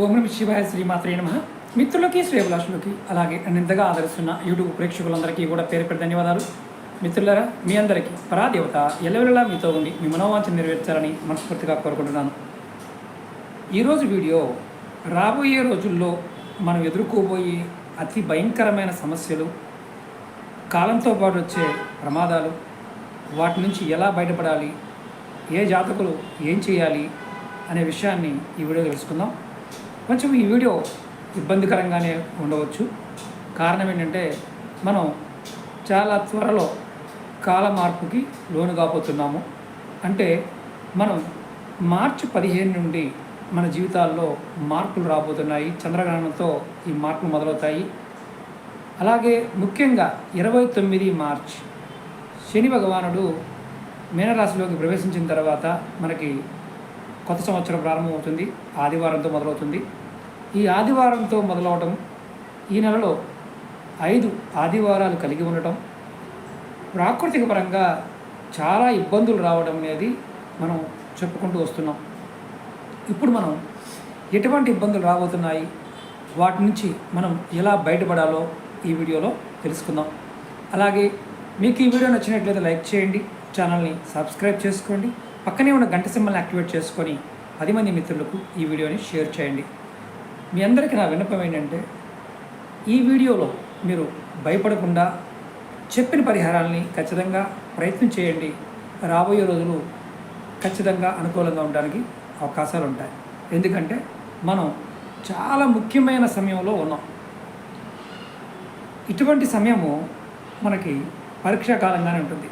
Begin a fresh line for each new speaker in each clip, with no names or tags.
ఓం నమః శివాయ శ్రీమాత్రే నమః. మిత్రులకి శ్రేయభిలాషులకి అలాగే నన్ను ఇంతగా ఆదరిస్తున్న యూట్యూబ్ ప్రేక్షకులందరికీ కూడా పేరు పేరు ధన్యవాదాలు. మిత్రులారా, మీ అందరికీ పరాదేవత ఎల్లవెల్లలా మీతో ఉండి మీ మనోవాంఛను నెరవేర్చాలని మనస్ఫూర్తిగా కోరుకుంటున్నాను. ఈరోజు వీడియో రాబోయే రోజుల్లో మనం ఎదుర్కోబోయే అతి భయంకరమైన సమస్యలు, కాలంతో పాటు వచ్చే ప్రమాదాలు, వాటి నుంచి ఎలా బయటపడాలి, ఏ జాతకులు ఏం చేయాలి అనే విషయాన్ని ఈ వీడియో తెలుసుకుందాం. కొంచెం ఈ వీడియో ఇబ్బందికరంగానే ఉండవచ్చు. కారణం ఏంటంటే మనం చాలా త్వరలో కాల మార్పుకి లోను కాబోతున్నాము. అంటే మనం మార్చి 15 నుండి మన జీవితాల్లో మార్పులు రాబోతున్నాయి. చంద్రగ్రహణంతో ఈ మార్పులు మొదలవుతాయి. అలాగే ముఖ్యంగా 29 మార్చ్ శని భగవానుడు మీనరాశిలోకి ప్రవేశించిన తర్వాత మనకి కొత్త సంవత్సరం ప్రారంభమవుతుంది. ఆదివారంతో మొదలవుతుంది. ఈ ఆదివారంతో మొదలవటం, ఈ నెలలో 5 ఆదివారాలు కలిగి ఉండటం, ప్రాకృతిక పరంగా చాలా ఇబ్బందులు రావడం అనేది మనం చెప్పుకుంటూ వస్తున్నాం. ఇప్పుడు మనం ఎటువంటి ఇబ్బందులు రాబోతున్నాయి, వాటి నుంచి మనం ఎలా బయటపడాలో ఈ వీడియోలో తెలుసుకుందాం. అలాగే మీకు ఈ వీడియో నచ్చినట్లయితే లైక్ చేయండి, ఛానల్ని సబ్స్క్రైబ్ చేసుకోండి, పక్కనే ఉన్న గంట సింబల్ని యాక్టివేట్ చేసుకొని 10 మంది మిత్రులకు ఈ వీడియోని షేర్ చేయండి. మీ అందరికీ నా విన్నపం ఏంటంటే ఈ వీడియోలో మీరు భయపడకుండా చెప్పిన పరిహారాలని ఖచ్చితంగా ప్రయత్నం చేయండి. రాబోయే రోజులు ఖచ్చితంగా అనుకూలంగా ఉండడానికి అవకాశాలు ఉంటాయి. ఎందుకంటే మనం చాలా ముఖ్యమైన సమయంలో ఉన్నాం. ఇటువంటి సమయము మనకి పరీక్షా కాలంగానే ఉంటుంది.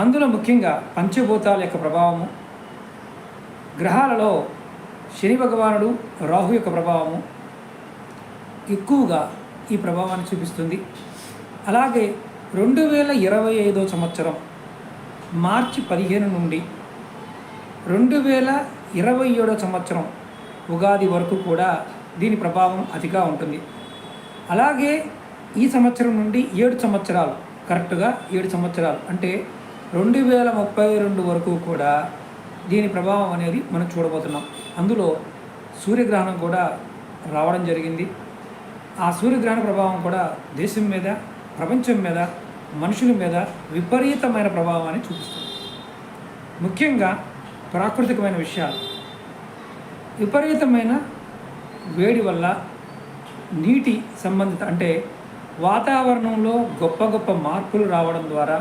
అందులో ముఖ్యంగా పంచభూతాల యొక్క ప్రభావము, గ్రహాలలో శని భగవానుడు రాహు యొక్క ప్రభావము ఎక్కువగా ఈ ప్రభావాన్ని చూపిస్తుంది. అలాగే 2025 సంవత్సరం మార్చి 15 నుండి 2027 సంవత్సరం ఉగాది వరకు కూడా దీని ప్రభావం అతిగా ఉంటుంది. అలాగే ఈ సంవత్సరం నుండి 7 సంవత్సరాలు, కరెక్ట్గా 7 సంవత్సరాలు అంటే 2032 వరకు కూడా దీని ప్రభావం అనేది మనం చూడబోతున్నాం. అందులో సూర్యగ్రహణం కూడా రావడం జరిగింది. ఆ సూర్యగ్రహణ ప్రభావం కూడా దేశం మీద, ప్రపంచం మీద, మనుషుల మీద విపరీతమైన ప్రభావాన్ని చూపిస్తుంది. ముఖ్యంగా ప్రాకృతికమైన విషయాలు, విపరీతమైన వేడి వల్ల నీటి సంబంధిత అంటే వాతావరణంలో గొప్ప గొప్ప మార్పులు రావడం ద్వారా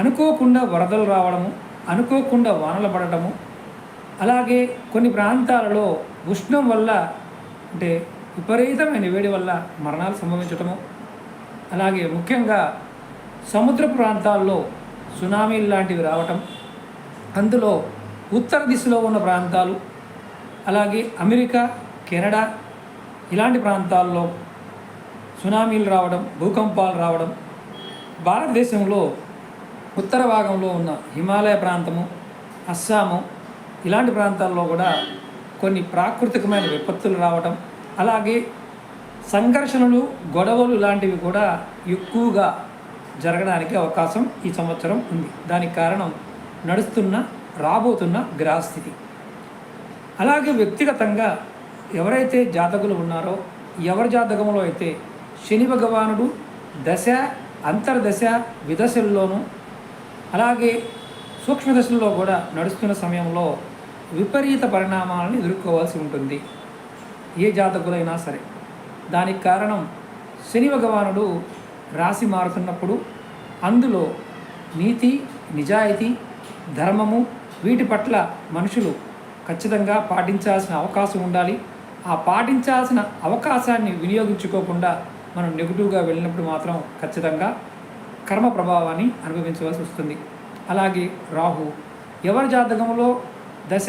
అనుకోకుండా వరదలు రావడము, అనుకోకుండా వానలు పడటము, అలాగే కొన్ని ప్రాంతాలలో ఉష్ణం వల్ల అంటే విపరీతమైన వేడి వల్ల మరణాలు సంభవించటము, అలాగే ముఖ్యంగా సముద్ర ప్రాంతాల్లో సునామీలు లాంటివి రావటం, అందులో ఉత్తర దిశలో ఉన్న ప్రాంతాలు, అలాగే అమెరికా, కెనడా ఇలాంటి ప్రాంతాల్లో సునామీలు రావడం, భూకంపాలు రావడం, భారతదేశంలో ఉత్తర భాగంలో ఉన్న హిమాలయ ప్రాంతము, అస్సాము ఇలాంటి ప్రాంతాల్లో కూడా కొన్ని ప్రాకృతికమైన విపత్తులు రావటం, అలాగే సంఘర్షణలు, గొడవలు ఇలాంటివి కూడా ఎక్కువగా జరగడానికి అవకాశం ఈ సంవత్సరం ఉంది. దానికి కారణం రాబోతున్న గ్రహస్థితి. అలాగే వ్యక్తిగతంగా ఎవరైతే జాతకులు ఉన్నారో, ఎవరి జాతకంలో అయితే శని భగవానుడు దశ, అంతర్దశ, విదశల్లోనూ అలాగే సూక్ష్మదశల్లో కూడా నడుస్తున్న సమయంలో విపరీత పరిణామాలను ఎదుర్కోవాల్సి ఉంటుంది ఏ జాతకులైనా సరే. దానికి కారణం శని భగవానుడు రాశి మారుతున్నప్పుడు అందులో నీతి, నిజాయితీ, ధర్మము వీటి పట్ల మనుషులు ఖచ్చితంగా పాటించాల్సిన అవకాశం ఉండాలి. ఆ పాటించాల్సిన అవకాశాన్ని వినియోగించుకోకుండా మనం నెగిటివ్గా వెళ్ళినప్పుడు మాత్రం ఖచ్చితంగా కర్మ ప్రభావాన్ని అనుభవించవలసి వస్తుంది. అలాగే రాహు ఎవరి జాతకంలో దశ,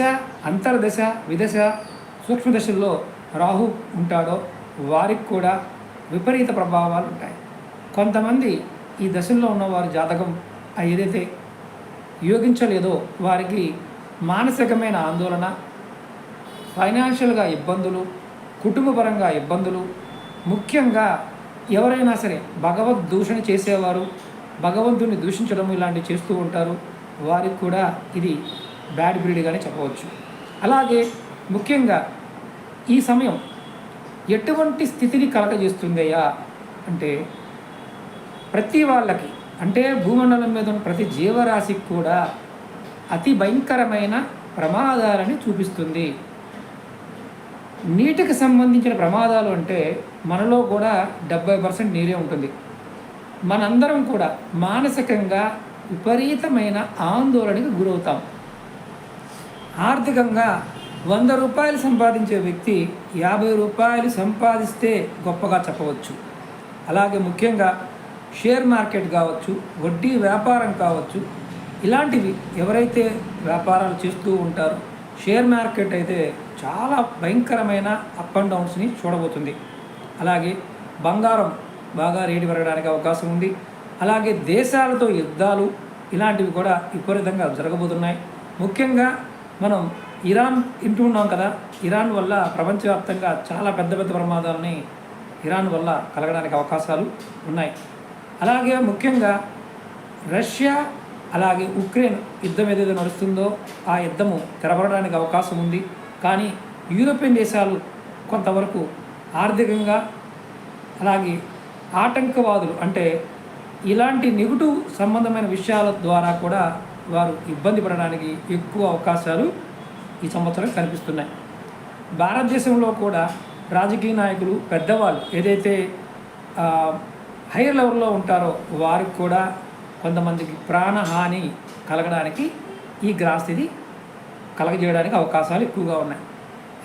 అంతర్దశ, విదశ, సూక్ష్మదశల్లో రాహు ఉంటాడో వారికి కూడా విపరీత ప్రభావాలు ఉంటాయి. కొంతమంది ఈ దశల్లో ఉన్నవారి జాతకం ఏదైతే యోగించలేదో వారికి మానసికమైన ఆందోళన, ఫైనాన్షియల్గా ఇబ్బందులు, కుటుంబపరంగా ఇబ్బందులు, ముఖ్యంగా ఎవరైనా సరే భగవద్ దూషణ చేసేవారు, భగవంతుని దూషించడం ఇలాంటివి చేస్తూ ఉంటారు. వారికి కూడా ఇది బ్యాడ్ పీరియడ్గానే చెప్పవచ్చు. అలాగే ముఖ్యంగా ఈ సమయం ఎటువంటి స్థితిని కలగజేస్తుందయ్యా అంటే ప్రతి వాళ్ళకి, అంటే భూమండలం మీద ఉన్న ప్రతి జీవరాశికి కూడా అతి భయంకరమైన ప్రమాదాలని చూపిస్తుంది. నీటికి సంబంధించిన ప్రమాదాలు అంటే మనలో కూడా 70% నీరే ఉంటుంది. మనందరం కూడా మానసికంగా విపరీతమైన ఆందోళనకి గురవుతాం. ఆర్థికంగా 100 రూపాయలు సంపాదించే వ్యక్తి 50 రూపాయలు సంపాదిస్తే గొప్పగా చెప్పవచ్చు. అలాగే ముఖ్యంగా షేర్ మార్కెట్ కావచ్చు, వడ్డీ వ్యాపారం కావచ్చు, ఇలాంటివి ఎవరైతే వ్యాపారాలు చేస్తూ ఉంటారో షేర్ మార్కెట్ అయితే చాలా భయంకరమైన అప్ అండ్ డౌన్స్ని చూడబోతుంది. అలాగే బంగారం బాగా రేటు పెరగడానికి అవకాశం ఉంది. అలాగే దేశాలతో యుద్ధాలు ఇలాంటివి కూడా విపరీతంగా జరగబోతున్నాయి. ముఖ్యంగా మనం ఇరాన్ వింటున్నాం కదా, ఇరాన్ వల్ల ప్రపంచవ్యాప్తంగా చాలా పెద్ద పెద్ద ప్రమాదాలని ఇరాన్ వల్ల కలగడానికి అవకాశాలు ఉన్నాయి. అలాగే ముఖ్యంగా రష్యా అలాగే ఉక్రెయిన్ యుద్ధం ఏదైతే నడుస్తుందో ఆ యుద్ధము తెరపడడానికి అవకాశం ఉంది. కానీ యూరోపియన్ దేశాలు కొంతవరకు ఆర్థికంగా అలాగే ఆటంకవాదులు అంటే ఇలాంటి నెగిటివ్ సంబంధమైన విషయాల ద్వారా కూడా వారు ఇబ్బంది పడడానికి ఎక్కువ అవకాశాలు ఈ సంవత్సరం కనిపిస్తున్నాయి. భారతదేశంలో కూడా రాజకీయ నాయకులు పెద్దవాళ్ళు ఏదైతే హైయర్ లెవెల్లో ఉంటారో వారికి కూడా కొంతమందికి ప్రాణహాని కలగడానికి ఈ గ్రహస్థితి కలగజేయడానికి అవకాశాలు ఎక్కువగా ఉన్నాయి.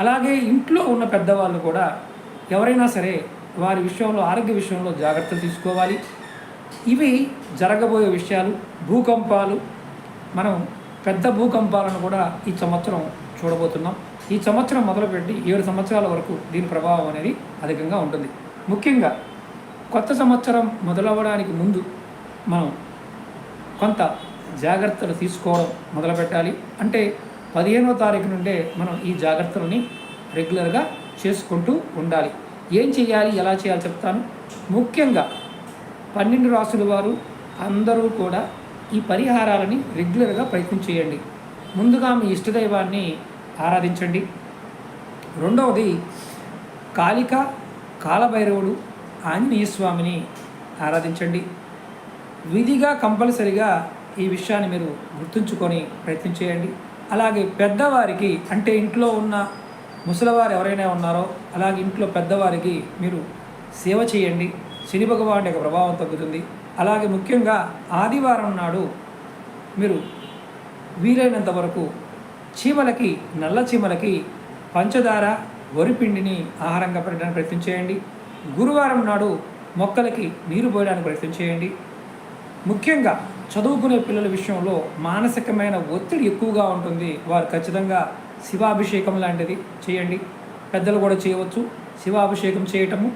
అలాగే ఇంట్లో ఉన్న పెద్దవాళ్ళు కూడా ఎవరైనా సరే వారి విషయంలో ఆరోగ్య విషయంలో జాగ్రత్తలు తీసుకోవాలి. ఇవి జరగబోయే విషయాలు. భూకంపాలు, మనం పెద్ద భూకంపాలను కూడా ఈ సంవత్సరం చూడబోతున్నాం. ఈ సంవత్సరం మొదలుపెట్టి 7 సంవత్సరాల వరకు దీని ప్రభావం అనేది అధికంగా ఉంటుంది. ముఖ్యంగా కొత్త సంవత్సరం మొదలవ్వడానికి ముందు మనం కొంత జాగ్రత్తలు తీసుకోవడం మొదలుపెట్టాలి. అంటే 15వ తారీఖు నుండే మనం ఈ జాగ్రత్తలని రెగ్యులర్గా చేసుకుంటూ ఉండాలి. ఏం చేయాలి, ఎలా చేయాలి చెప్తాను. ముఖ్యంగా 12 రాసుల వారు అందరూ కూడా ఈ పరిహారాలని రెగ్యులర్గా ప్రయత్నం చేయండి. ముందుగా మీ ఇష్టదైవాన్ని ఆరాధించండి. రెండవది కాళిక, కాలభైరవుడు, ఆంజనేయ స్వామిని ఆరాధించండి. విధిగా కంపల్సరిగా ఈ విషయాన్ని మీరు గుర్తుంచుకొని ప్రయత్నం చేయండి. అలాగే పెద్దవారికి అంటే ఇంట్లో ఉన్న ముసలివారు ఎవరైనా ఉన్నారో అలాగే ఇంట్లో పెద్దవారికి మీరు సేవ చేయండి. శని భగవానుడి యొక్క ప్రభావం తగ్గుతుంది. అలాగే ముఖ్యంగా ఆదివారం నాడు మీరు వీలైనంత వరకు చీమలకి, నల్ల చీమలకి పంచదార, వరిపిండిని ఆహారంగా పెట్టడానికి ప్రయత్నం చేయండి. గురువారం నాడు మొక్కలకి నీరు పోయడానికి ప్రయత్నం చేయండి. ముఖ్యంగా చదువుకునే పిల్లల విషయంలో మానసికమైన ఒత్తిడి ఎక్కువగా ఉంటుంది. వారు ఖచ్చితంగా శివాభిషేకం లాంటిది చేయండి. పెద్దలు కూడా చేయవచ్చు. శివాభిషేకం చేయటము,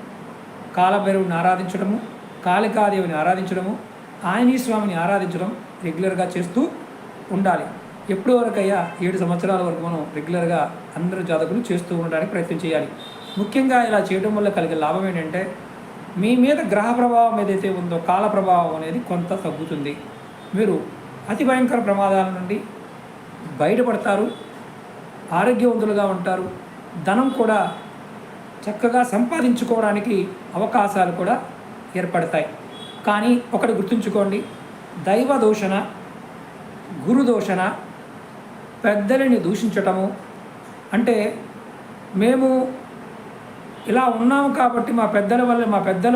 కాలభైరవుని ఆరాధించడము, కాళికాదేవిని ఆరాధించడము, ఆంజనేయ స్వామిని ఆరాధించడం రెగ్యులర్గా చేస్తూ ఉండాలి. ఎప్పటి వరకయ్యా 7 సంవత్సరాల వరకు మనం రెగ్యులర్గా అందరూ జాతకులు చేస్తూ ఉండడానికి ప్రయత్నం చేయాలి. ముఖ్యంగా ఇలా చేయడం వల్ల కలిగే లాభం ఏంటంటే మీ మీద గ్రహ ప్రభావం ఏదైతే ఉందో కాల ప్రభావం అనేది కొంత తగ్గుతుంది. మీరు అతి భయంకర ప్రమాదాల నుండి బయటపడతారు, ఆరోగ్యవంతులుగా ఉంటారు. ధనం కూడా చక్కగా సంపాదించుకోవడానికి అవకాశాలు కూడా ఏర్పడతాయి. కానీ ఒకటి గుర్తుంచుకోండి, దైవ దూషణ, గురు దూషణ, పెద్దలని దూషించటము అంటే మేము ఇలా ఉన్నాము కాబట్టి మా పెద్దల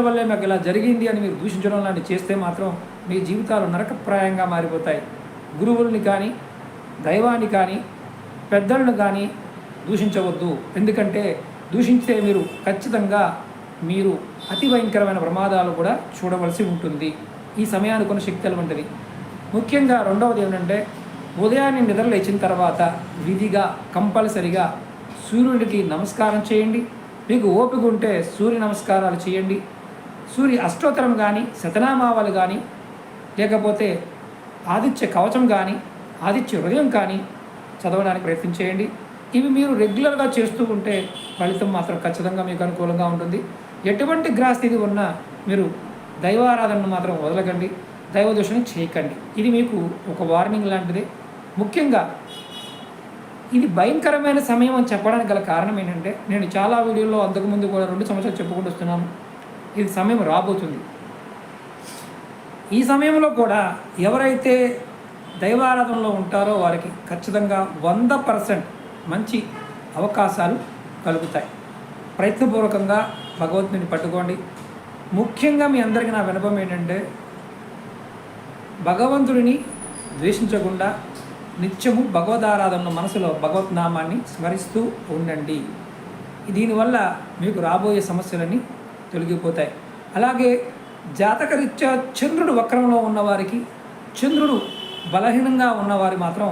వల్లే మాకు ఇలా జరిగింది అని మీరు దూషించడం లాంటివి చేస్తే మాత్రం మీ జీవితాలు నరకప్రాయంగా మారిపోతాయి. గురువుల్ని కానీ, దైవాన్ని కానీ, పెద్దలను కానీ దూషించవద్దు. ఎందుకంటే దూషించే మీరు ఖచ్చితంగా మీరు అతి భయంకరమైన ప్రమాదాలు కూడా చూడవలసి ఉంటుంది. ఈ సమయానికి కొన్ని శక్తులు ఉంటుంది. ముఖ్యంగా రెండవది ఏంటంటే ఉదయాన్నే నిద్ర లేచిన తర్వాత విధిగా కంపల్సరిగా సూర్యుడికి నమస్కారం చేయండి. మీకు ఓపిక ఉంటే సూర్య నమస్కారాలు చేయండి. సూర్య అష్టోత్తరం కానీ, శతనామావళి కానీ, లేకపోతే ఆదిత్య కవచం కానీ, ఆదిత్య హృదయం కానీ చదవడానికి ప్రయత్నం చేయండి. ఇవి మీరు రెగ్యులర్గా చేస్తూ ఉంటే ఫలితం మాత్రం ఖచ్చితంగా మీకు అనుకూలంగా ఉంటుంది. ఎటువంటి గ్రహస్థితి ఉన్నా మీరు దైవారాధనను మాత్రం వదలకండి, దైవదోషణ చేయకండి. ఇది మీకు ఒక వార్నింగ్ లాంటిది. ముఖ్యంగా ఇది భయంకరమైన సమయం అని చెప్పడానికి గల కారణం ఏంటంటే, నేను చాలా వీడియోల్లో అంతకుముందు కూడా 2 సంవత్సరాలు చెప్పుకుంటూ వస్తున్నాను. ఇది సమయం రాబోతుంది. ఈ సమయంలో కూడా ఎవరైతే దైవారాధనలో ఉంటారో వారికి ఖచ్చితంగా 100% మంచి అవకాశాలు కలుగుతాయి. ప్రయత్నపూర్వకంగా భగవంతుని పట్టుకోండి. ముఖ్యంగా మీ అందరికీ నా విన్నపం ఏంటంటే, భగవంతుడిని ద్వేషించకుండా నిత్యము భగవదారాధనలో మనసులో భగవద్నామాన్ని స్మరిస్తూ ఉండండి. దీనివల్ల మీకు రాబోయే సమస్యలన్నీ తొలగిపోతాయి. అలాగే జాతకరీత్యా చంద్రుడు వక్రంలో ఉన్నవారికి, చంద్రుడు బలహీనంగా ఉన్నవారు మాత్రం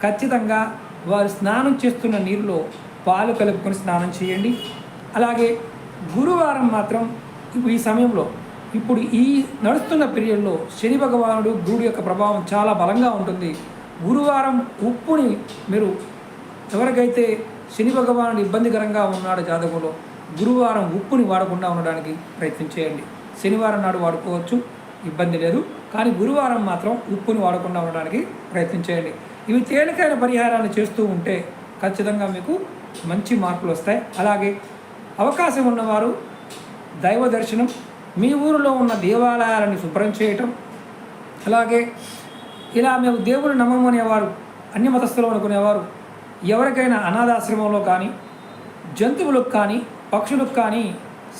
ఖచ్చితంగా వారు స్నానం చేస్తున్న నీరులో పాలు కలుపుకొని స్నానం చేయండి. అలాగే గురువారం మాత్రం ఈ సమయంలో ఇప్పుడు ఈ నడుస్తున్న పీరియడ్లో శని భగవానుడు గురుడు యొక్క ప్రభావం చాలా బలంగా ఉంటుంది. గురువారం ఉప్పుని మీరు ఎవరికైతే శని భగవానుడు ఇబ్బందికరంగా ఉన్నాడు జాతకంలో, గురువారం ఉప్పుని వాడకుండా ఉండడానికి ప్రయత్నం చేయండి. శనివారం నాడు వాడుకోవచ్చు, ఇబ్బంది లేదు. కానీ గురువారం మాత్రం ఉప్పుని వాడకుండా ఉండడానికి ప్రయత్నం చేయండి. ఇవి తేలికైన పరిహారాన్ని చేస్తూ ఉంటే ఖచ్చితంగా మీకు మంచి మార్పులు వస్తాయి. అలాగే అవకాశం ఉన్నవారు దైవ దర్శనం, మీ ఊరిలో ఉన్న దేవాలయాలను శుభ్రం చేయటం, అలాగే ఇలా మేము దేవుడు నమ్మము అనేవారు, అన్యమతస్థులు అనుకునేవారు ఎవరికైనా అనాథాశ్రమంలో కానీ, జంతువులకు కానీ, పక్షులకు కానీ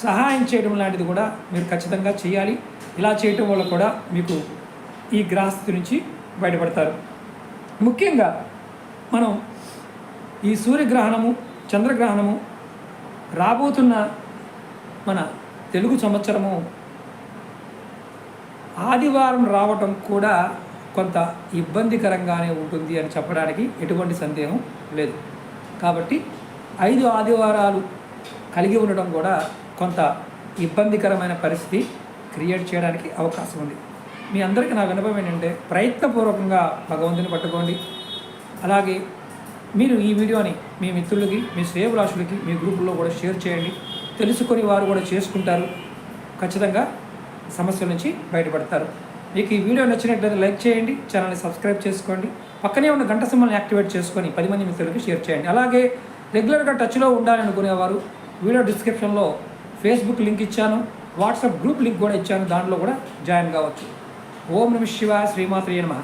సహాయం చేయడం లాంటిది కూడా మీరు ఖచ్చితంగా చేయాలి. ఇలా చేయటం వల్ల కూడా మీకు ఈ గ్రహస్థితి నుంచి బయటపడతారు. ముఖ్యంగా మనం ఈ సూర్యగ్రహణము, చంద్రగ్రహణము రాబోతున్న మన తెలుగు సంవత్సరము ఆదివారం రావటం కూడా కొంత ఇబ్బందికరంగానే ఉంటుంది అని చెప్పడానికి ఎటువంటి సందేహం లేదు. కాబట్టి 5 ఆదివారాలు కలిగి ఉండడం కూడా కొంత ఇబ్బందికరమైన పరిస్థితి క్రియేట్ చేయడానికి అవకాశం ఉంది. మీ అందరికీ నా విన్నపం ఏంటంటే, ప్రయత్నపూర్వకంగా భగవంతుని పట్టుకోండి. అలాగే మీరు ఈ వీడియోని మీ మిత్రులకి, మీ శ్రేయభిలాషులకి, మీ గ్రూపుల్లో కూడా షేర్ చేయండి. తెలుసుకొని వారు కూడా చేసుకుంటారు. ఖచ్చితంగా సమస్యల నుంచి బయటపడతారు. మీకు ఈ వీడియో నచ్చినట్లయితే లైక్ చేయండి, ఛానల్ని సబ్స్క్రైబ్ చేసుకోండి, పక్కనే ఉన్న గంట సింబల్ని యాక్టివేట్ చేసుకొని 10 మంది మిత్రులకి షేర్ చేయండి. అలాగే రెగ్యులర్గా టచ్లో ఉండాలనుకునేవారు వీడియో డిస్క్రిప్షన్లో ఫేస్బుక్ లింక్ ఇచ్చాను, వాట్సాప్ గ్రూప్ లింక్ కూడా ఇచ్చాను, దాంట్లో కూడా జాయిన్ కావచ్చు. ఓం నమః శివాయ, శ్రీమాత్రే నమః.